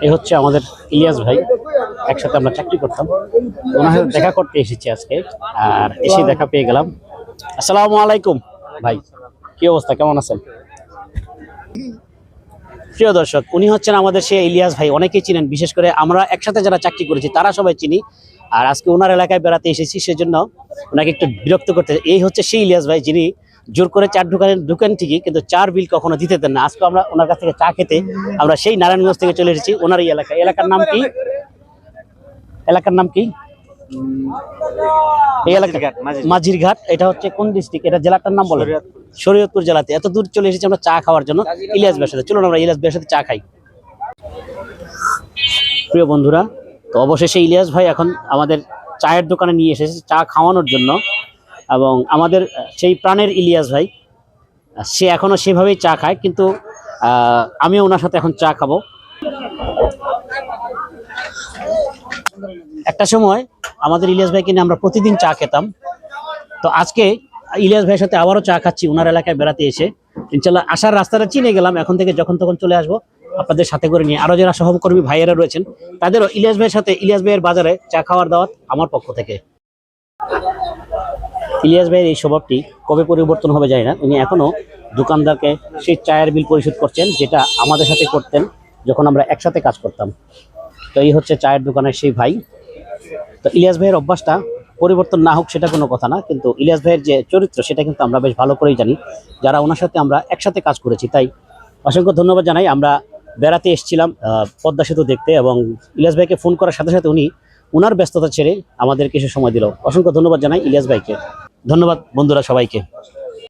এই হচ্ছে আমাদের ইলিয়াস ভাই, একসাথে আমরা চাকরি করতাম। ওনার সাথে দেখা করতে এসেছি আজকে, আর এসে দেখা পেয়ে গেলাম। আসসালামু আলাইকুম ভাই, কি অবস্থা, কেমন আছেন? প্রিয় দর্শক, উনি হচ্ছেন আমাদের সেই ইলিয়াস ভাই, অনেকেই চিনেন, বিশেষ করে আমরা একসাথে যারা চাকরি করেছি তারা সবাই চিনি। আর আজকে ওনার এলাকায় বেড়াতে এসেছি, সেজন্য ওনাকে একটু বিরক্ত করতে। এই হচ্ছে সেই ইলিয়াস ভাই যিনি জোর করে চার ঢুকেন ঠিকই, কিন্তু চার বিল কখনো দিতে দেন না। আজকে আমরা ওনার কাছ থেকে চা খেতে আমরা সেই নারায়ণগঞ্জ থেকে চলে এসেছি ওনার এই এলাকায়। এলাকার নাম কি? এলাকার নাম কি? এই এলাকা মাঝির ঘাট। এটা হচ্ছে কোন ডিস্ট্রিক্ট? এটা জেলাটার নাম বলে। শরীয়তপুর জেলাতে। এত দূর চলে এসেছি আমরা চা খাওয়ার জন্য ইলিয়াস ভাইয়ের সাথে। চলুন আমরা ইলিয়াস ভাইয়ের সাথে চা খাই। প্রিয় বন্ধুরা, তো অবশেষে ইলিয়াস ভাই এখন আমাদের চায়ের দোকানে নিয়ে এসেছে চা খাওয়ানোর জন্য। এবং আমাদের সেই প্রাণের ইলিয়াস ভাই, সে এখনো সেভাবেই চা খায়, কিন্তু আমিও ওনার সাথে এখন চা খাবো। একটা সময় আমাদের ইলিয়াস ভাইকে নিয়ে আমরা প্রতিদিন চা খেতাম। তো আজকে ইলিয়াস ভাইয়ের সাথে আবারও চা খাচ্ছি ওনার এলাকায় বেড়াতে এসে। ইনশাল্লাহ আসার রাস্তাটা চিনে গেলাম, এখন থেকে যখন তখন চলে আসবো আপনাদের সাথে করে নিয়ে। আরো যারা সহকর্মী ভাইয়েরা রয়েছেন তাদেরও ইলিয়াস ভাইয়ের সাথে, ইলিয়াস ভাইয়ের বাজারে চা খাওয়ার দাওয়াত আমার পক্ষ থেকে। ইলিয়াস ভাইয়ের এই স্বভাবটি কবে পরিবর্তন হবে যায় না, উনি এখনো দোকানদারকে সেই চায়ের বিল পরিশোধ করছেন, যেটা আমাদের সাথে করতেন যখন আমরা একসাথে কাজ করতাম। তো এই হচ্ছে চায়ের দোকানের সেই ভাই। তো ইলিয়াস ভাইয়ের অভ্যাসটা পরিবর্তন না হোক সেটা কোনো কথা না, কিন্তু ইলিয়াস ভাইয়ের যে চরিত্র সেটা কিন্তু আমরা বেশ ভালো করেই জানি, যারা ওনার সাথে আমরা একসাথে কাজ করেছি। তাই অসংখ্য ধন্যবাদ জানাই। আমরা বেড়াতে এসেছিলাম পদ্মা সেতু দেখতে, এবং ইলিয়াস ভাইকে ফোন করার সাথে সাথে উনি ওনার ব্যস্ততা ছেড়ে আমাদের কিছু সময় দিল। অসংখ্য ধন্যবাদ জানাই ইলিয়াস ভাইকে। ধন্যবাদ বন্ধুরা সবাইকে।